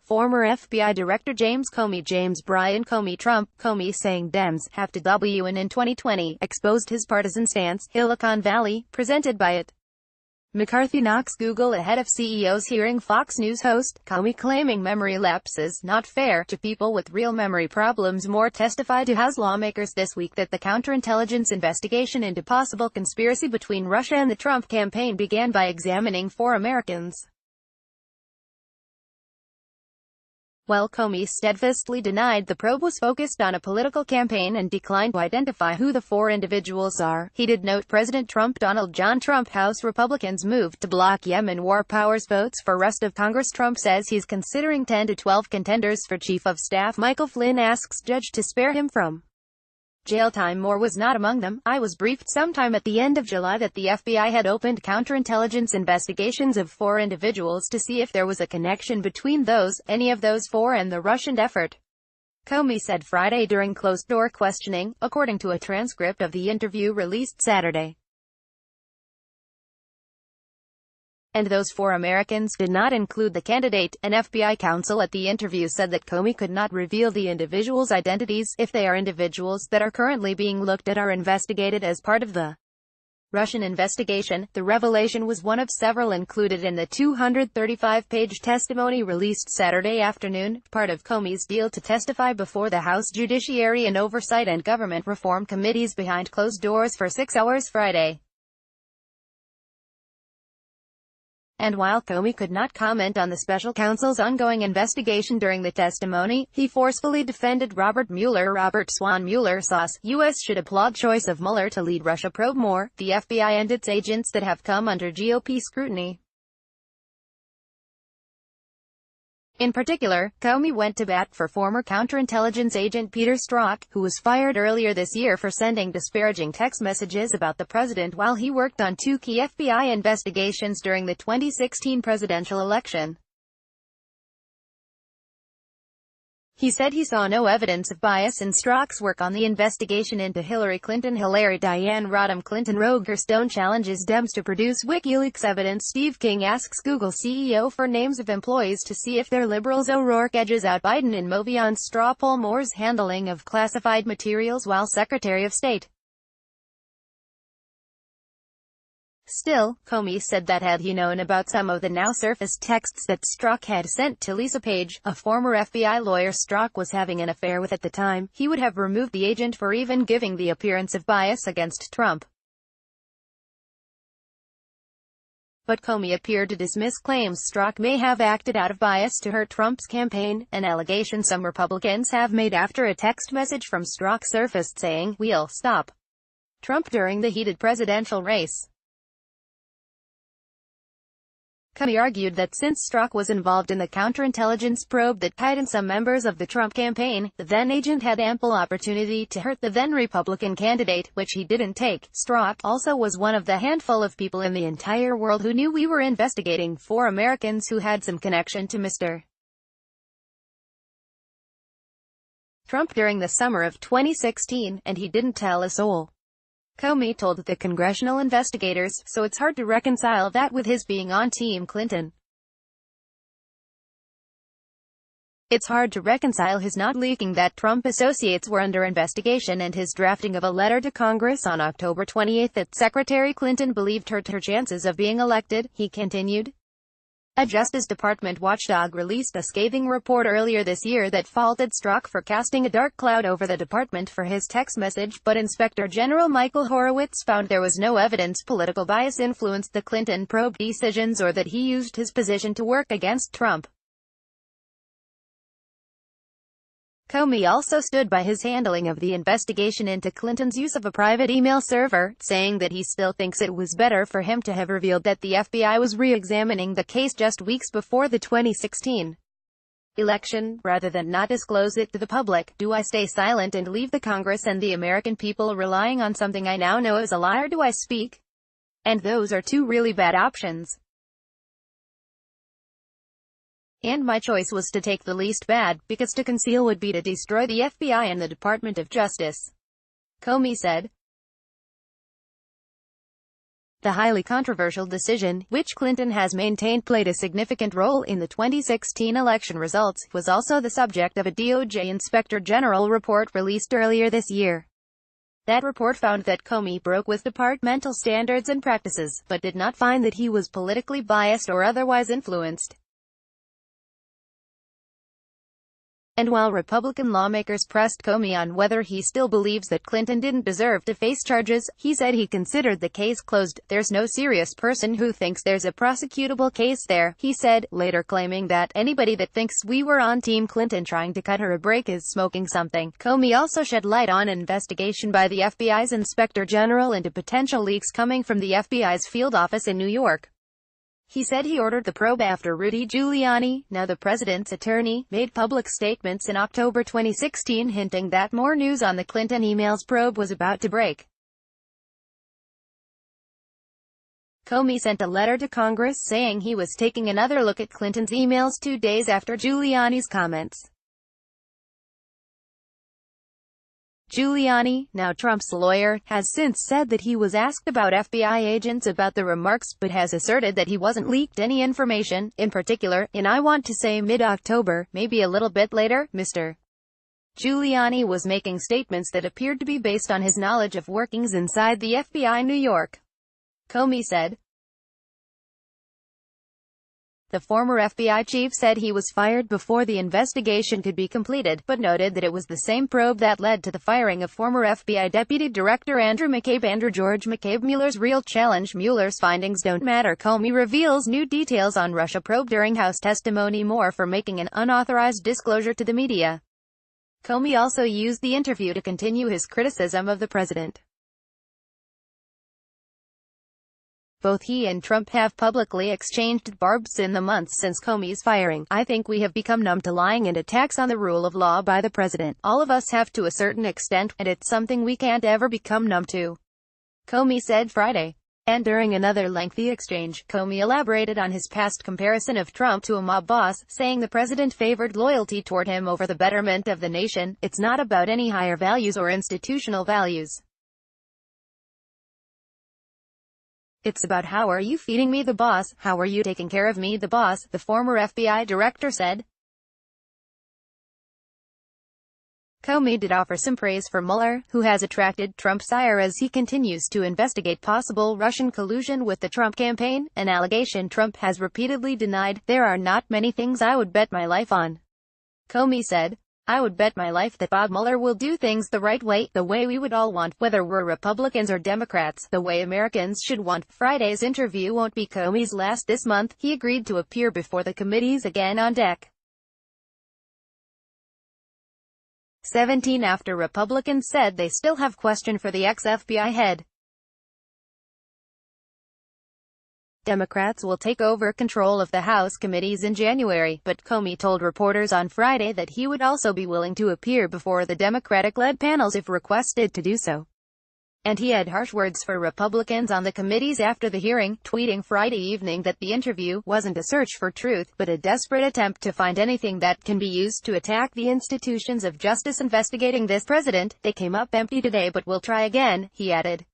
Former FBI Director James Brian Comey Trump, Comey saying Dems have to win in 2020, exposed his partisan stance, Silicon Valley, presented by it. McCarthy knocks Google ahead of CEO's hearing. Fox News host, Comey claiming memory lapses not fair to people with real memory problems. Moore testified to House lawmakers this week that the counterintelligence investigation into possible conspiracy between Russia and the Trump campaign began by examining 4 Americans. While Comey steadfastly denied the probe was focused on a political campaign and declined to identify who the 4 individuals are, he did note President Donald John Trump House Republicans moved to block Yemen war powers votes for rest of Congress. Trump says he's considering 10 to 12 contenders for Chief of Staff. Michael Flynn asks judge to spare him from jail time. Moore was not among them. I was briefed sometime at the end of July that the FBI had opened counterintelligence investigations of 4 individuals to see if there was a connection between any of those 4 and the Russian effort, Comey said Friday during closed-door questioning, according to a transcript of the interview released Saturday. And those 4 Americans did not include the candidate. An FBI counsel at the interview said that Comey could not reveal the individuals' identities if they are individuals that are currently being looked at or investigated as part of the Russian investigation. The revelation was one of several included in the 235-page testimony released Saturday afternoon, part of Comey's deal to testify before the House Judiciary and Oversight and Government Reform Committees behind closed doors for 6 hours Friday. And while Comey could not comment on the special counsel's ongoing investigation during the testimony, he forcefully defended Robert Swan Mueller sauce. U.S. should applaud choice of Mueller to lead Russia probe. More, the FBI and its agents that have come under GOP scrutiny. In particular, Comey went to bat for former counterintelligence agent Peter Strzok, who was fired earlier this year for sending disparaging text messages about the president while he worked on 2 key FBI investigations during the 2016 presidential election. He said he saw no evidence of bias in Strzok's work on the investigation into Hillary Clinton. Diane Rodham Clinton Roger Stone challenges Dems to produce WikiLeaks evidence. Steve King asks Google CEO for names of employees to see if they're liberals. O'Rourke edges out Biden in Movion's straw poll. Moore's handling of classified materials while Secretary of State. Still, Comey said that had he known about some of the now-surfaced texts that Strzok had sent to Lisa Page, a former FBI lawyer Strzok was having an affair with at the time, he would have removed the agent for even giving the appearance of bias against Trump. But Comey appeared to dismiss claims Strzok may have acted out of bias to hurt Trump's campaign, an allegation some Republicans have made after a text message from Strzok surfaced saying, "We'll stop Trump" during the heated presidential race. Comey argued that since Strzok was involved in the counterintelligence probe that tied in some members of the Trump campaign, the then-agent had ample opportunity to hurt the then-Republican candidate, which he didn't take. Strzok also was one of the handful of people in the entire world who knew we were investigating 4 Americans who had some connection to Mr. Trump during the summer of 2016, and he didn't tell a soul. Comey told the congressional investigators, so it's hard to reconcile that with his being on Team Clinton. It's hard to reconcile his not leaking that Trump associates were under investigation and his drafting of a letter to Congress on October 28 that Secretary Clinton believed hurt her chances of being elected, he continued. A Justice Department watchdog released a scathing report earlier this year that faulted Strzok for casting a dark cloud over the department for his text message, but Inspector General Michael Horowitz found there was no evidence political bias influenced the Clinton probe decisions or that he used his position to work against Trump. Comey also stood by his handling of the investigation into Clinton's use of a private email server, saying that he still thinks it was better for him to have revealed that the FBI was re-examining the case just weeks before the 2016 election, rather than not disclose it to the public. Do I stay silent and leave the Congress and the American people relying on something I now know is a lie, or do I speak? And those are 2 really bad options. And my choice was to take the least bad, because to conceal would be to destroy the FBI and the Department of Justice, Comey said. The highly controversial decision, which Clinton has maintained played a significant role in the 2016 election results, was also the subject of a DOJ Inspector General report released earlier this year. That report found that Comey broke with departmental standards and practices, but did not find that he was politically biased or otherwise influenced. And while Republican lawmakers pressed Comey on whether he still believes that Clinton didn't deserve to face charges, he said he considered the case closed. "There's no serious person who thinks there's a prosecutable case there," he said, later claiming that anybody that thinks we were on Team Clinton trying to cut her a break is smoking something. Comey also shed light on an investigation by the FBI's Inspector General into potential leaks coming from the FBI's field office in New York. He said he ordered the probe after Rudy Giuliani, now the president's attorney, made public statements in October 2016 hinting that more news on the Clinton emails probe was about to break. Comey sent a letter to Congress saying he was taking another look at Clinton's emails 2 days after Giuliani's comments. Giuliani, now Trump's lawyer, has since said that he was asked about FBI agents about the remarks, but has asserted that he wasn't leaked any information. In particular, in I want to say mid-October, maybe a little bit later, Mr. Giuliani was making statements that appeared to be based on his knowledge of workings inside the FBI New York. Comey said. The former FBI chief said he was fired before the investigation could be completed, but noted that it was the same probe that led to the firing of former FBI Deputy Director Andrew McCabe. George McCabe. Mueller's real challenge. Mueller's findings don't matter. Comey reveals new details on Russia probe during House testimony. More for making an unauthorized disclosure to the media. Comey also used the interview to continue his criticism of the president. Both he and Trump have publicly exchanged barbs in the months since Comey's firing. "I think we have become numb to lying and attacks on the rule of law by the president. All of us have to a certain extent, and it's something we can't ever become numb to," Comey said Friday. And during another lengthy exchange, Comey elaborated on his past comparison of Trump to a mob boss, saying the president favored loyalty toward him over the betterment of the nation. "It's not about any higher values or institutional values. It's about how are you feeding me, the boss, how are you taking care of me, the boss," the former FBI director said. Comey did offer some praise for Mueller, who has attracted Trump's ire as he continues to investigate possible Russian collusion with the Trump campaign, an allegation Trump has repeatedly denied. "There are not many things I would bet my life on," Comey said. "I would bet my life that Bob Mueller will do things the right way, the way we would all want, whether we're Republicans or Democrats, the way Americans should want." Friday's interview won't be Comey's last this month. He agreed to appear before the committees again on deck 17 after Republicans said they still have question for the ex-FBI head. Democrats will take over control of the House committees in January, but Comey told reporters on Friday that he would also be willing to appear before the Democratic-led panels if requested to do so. And he had harsh words for Republicans on the committees after the hearing, tweeting Friday evening that the interview wasn't a search for truth, but a desperate attempt to find anything that can be used to attack the institutions of justice investigating this president. "They came up empty today, but we'll try again," he added.